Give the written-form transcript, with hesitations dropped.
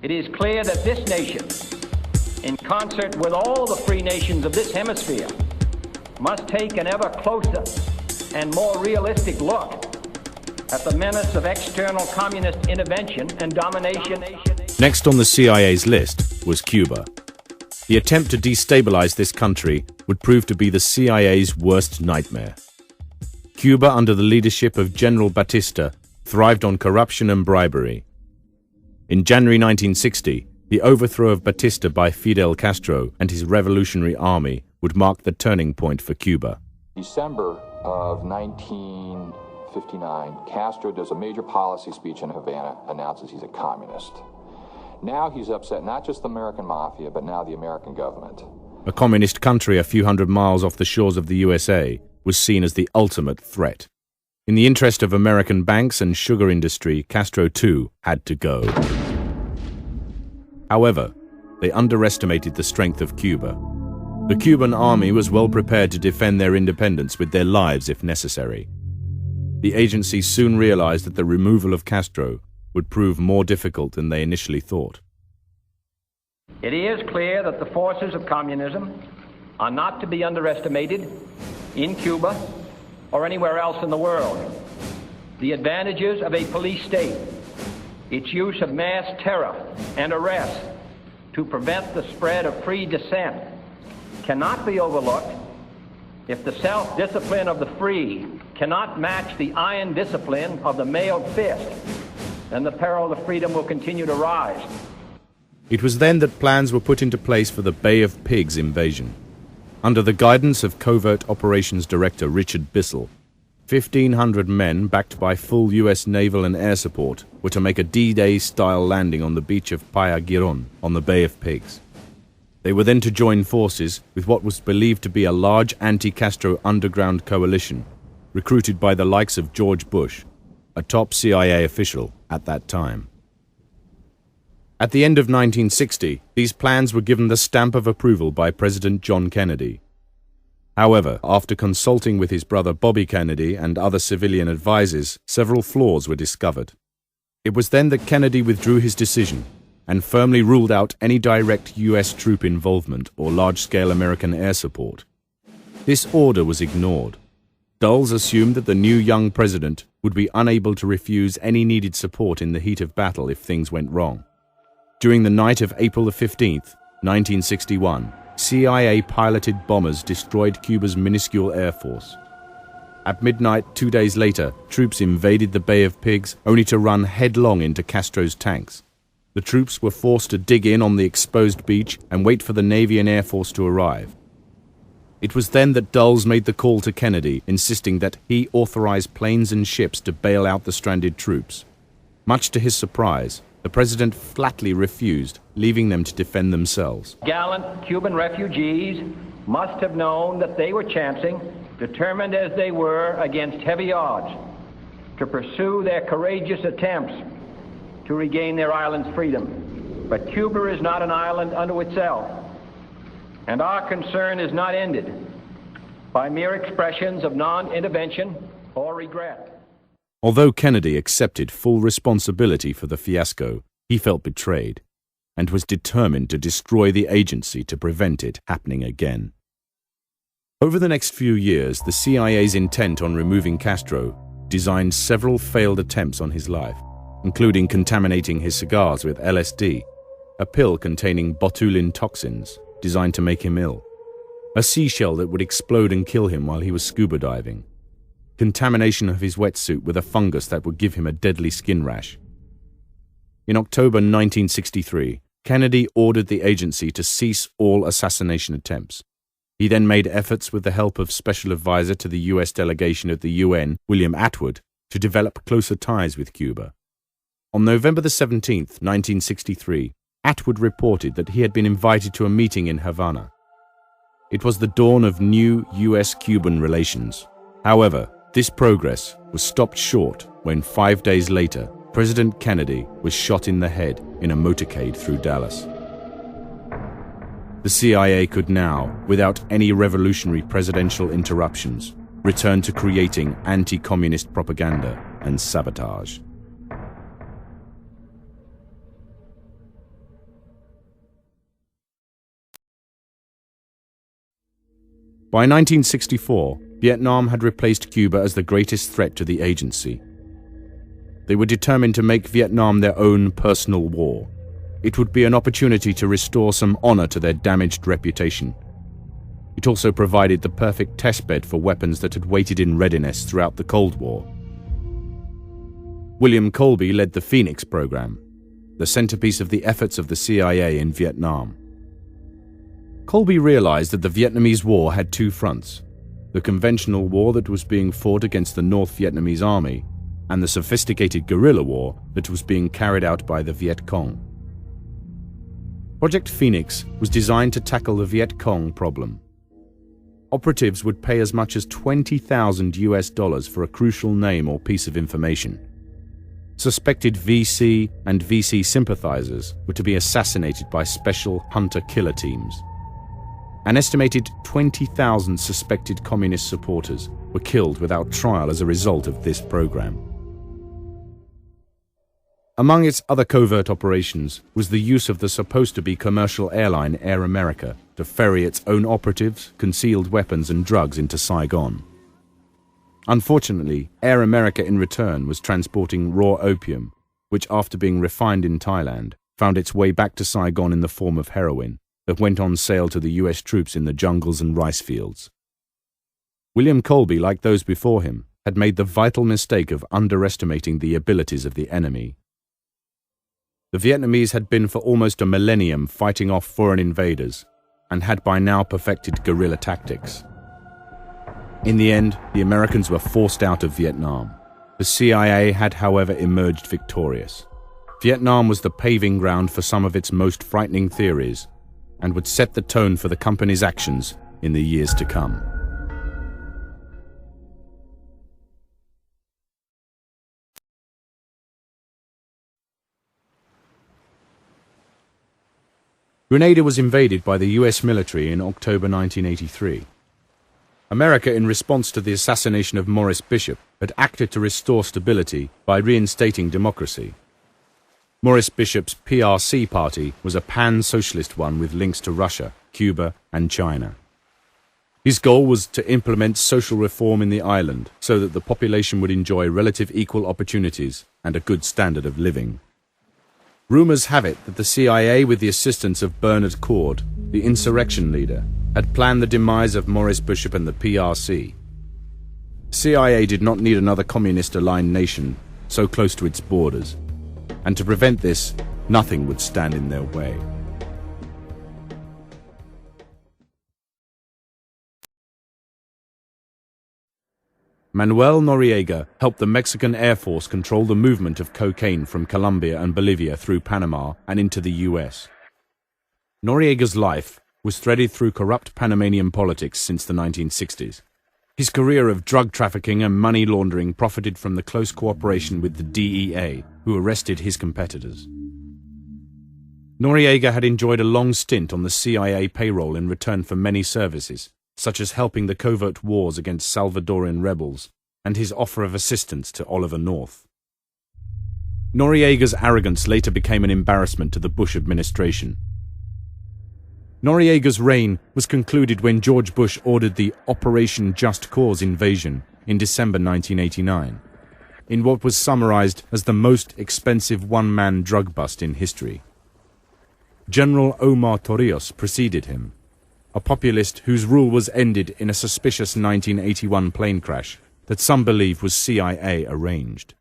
It is clear that this nation, in concert with all the free nations of this hemisphere, must take an ever closer and more realistic look at the menace of external communist intervention and domination. Next on the CIA's list was Cuba. The attempt to destabilize this country would prove to be the CIA's worst nightmare. Cuba, under the leadership of General Batista, thrived on corruption and bribery. In January 1960, the overthrow of Batista by Fidel Castro and his revolutionary army would mark the turning point for Cuba. December of 1959, Castro does a major policy speech in Havana, announces he's a communist. Now he's upset not just the American mafia, but now the American government. A communist country a few hundred miles off the shores of the USA was seen as the ultimate threat. In the interest of American banks and sugar industry, Castro too had to go. However, they underestimated the strength of Cuba. The Cuban army was well prepared to defend their independence with their lives if necessary. The agency soon realized that the removal of Castro would prove more difficult than they initially thought. It is clear that the forces of communism are not to be underestimated in Cuba or anywhere else in the world. The advantages of a police state, its use of mass terror and arrest to prevent the spread of free dissent, cannot be overlooked. If the self-discipline of the free cannot match the iron discipline of the mailed fist, then the peril of freedom will continue to rise. It was then that plans were put into place for the Bay of Pigs invasion. Under the guidance of Covert Operations Director Richard Bissell, 1,500 men, backed by full U.S. naval and air support, were to make a D-Day-style landing on the beach of Playa Girón on the Bay of Pigs. They were then to join forces with what was believed to be a large anti-Castro underground coalition, recruited by the likes of George Bush, a top CIA official at that time. At the end of 1960, these plans were given the stamp of approval by President John Kennedy. However, after consulting with his brother Bobby Kennedy and other civilian advisors, several flaws were discovered. It was then that Kennedy withdrew his decision and firmly ruled out any direct U.S. troop involvement or large-scale American air support. This order was ignored. Dulles assumed that the new young president would be unable to refuse any needed support in the heat of battle if things went wrong. During the night of April 15th, 1961, CIA-piloted bombers destroyed Cuba's minuscule air force. At midnight 2 days later, troops invaded the Bay of Pigs, only to run headlong into Castro's tanks. The troops were forced to dig in on the exposed beach and wait for the Navy and Air Force to arrive. It was then that Dulles made the call to Kennedy, insisting that he authorize planes and ships to bail out the stranded troops. Much to his surprise, the president flatly refused, leaving them to defend themselves. Gallant Cuban refugees must have known that they were chancing, determined as they were against heavy odds, to pursue their courageous attempts to regain their island's freedom. But Cuba is not an island unto itself, and our concern is not ended by mere expressions of non-intervention or regret. Although Kennedy accepted full responsibility for the fiasco, he felt betrayed and was determined to destroy the agency to prevent it happening again. Over the next few years, the CIA's intent on removing Castro designed several failed attempts on his life, including contaminating his cigars with LSD, a pill containing botulin toxins designed to make him ill, a seashell that would explode and kill him while he was scuba diving, contamination of his wetsuit with a fungus that would give him a deadly skin rash. In October 1963, Kennedy ordered the agency to cease all assassination attempts. He then made efforts with the help of Special Advisor to the U.S. delegation at the UN, William Atwood, to develop closer ties with Cuba. On November 17, 1963, Atwood reported that he had been invited to a meeting in Havana. It was the dawn of new U.S.-Cuban relations. However, this progress was stopped short when 5 days later, President Kennedy was shot in the head in a motorcade through Dallas. The CIA could now, without any revolutionary presidential interruptions, return to creating anti-communist propaganda and sabotage. By 1964, Vietnam had replaced Cuba as the greatest threat to the agency. They were determined to make Vietnam their own personal war. It would be an opportunity to restore some honor to their damaged reputation. It also provided the perfect testbed for weapons that had waited in readiness throughout the Cold War. William Colby led the Phoenix program, the centerpiece of the efforts of the CIA in Vietnam. Colby realized that the Vietnamese War had two fronts: the conventional war that was being fought against the North Vietnamese army, and the sophisticated guerrilla war that was being carried out by the Viet Cong. Project Phoenix was designed to tackle the Viet Cong problem. Operatives would pay as much as $20,000 for a crucial name or piece of information. Suspected VC and VC sympathizers were to be assassinated by special hunter-killer teams. An estimated 20,000 suspected communist supporters were killed without trial as a result of this program. Among its other covert operations was the use of the supposed-to-be commercial airline Air America to ferry its own operatives, concealed weapons and drugs into Saigon. Unfortunately, Air America in return was transporting raw opium, which after being refined in Thailand, found its way back to Saigon in the form of heroin that went on sale to the US troops in the jungles and rice fields. William Colby, like those before him, had made the vital mistake of underestimating the abilities of the enemy. The Vietnamese had been for almost a millennium fighting off foreign invaders and had by now perfected guerrilla tactics. In the end, the Americans were forced out of Vietnam. The CIA had, however, emerged victorious. Vietnam was the paving ground for some of its most frightening theories and would set the tone for the company's actions in the years to come. Grenada was invaded by the US military in October 1983. America, in response to the assassination of Maurice Bishop, had acted to restore stability by reinstating democracy. Maurice Bishop's PRC party was a pan-socialist one with links to Russia, Cuba, and China. His goal was to implement social reform in the island so that the population would enjoy relative equal opportunities and a good standard of living. Rumors have it that the CIA, with the assistance of Bernard Cord, the insurrection leader, had planned the demise of Maurice Bishop and the PRC. CIA did not need another communist-aligned nation so close to its borders, and to prevent this, nothing would stand in their way. Manuel Noriega helped the Mexican Air Force control the movement of cocaine from Colombia and Bolivia through Panama and into the US. Noriega's life was threaded through corrupt Panamanian politics since the 1960s. His career of drug trafficking and money laundering profited from the close cooperation with the DEA, who arrested his competitors. Noriega had enjoyed a long stint on the CIA payroll in return for many services, such as helping the covert wars against Salvadoran rebels and his offer of assistance to Oliver North. Noriega's arrogance later became an embarrassment to the Bush administration. Noriega's reign was concluded when George Bush ordered the Operation Just Cause invasion in December 1989, in what was summarized as the most expensive one-man drug bust in history. General Omar Torrijos preceded him, a populist whose rule was ended in a suspicious 1981 plane crash that some believe was CIA arranged.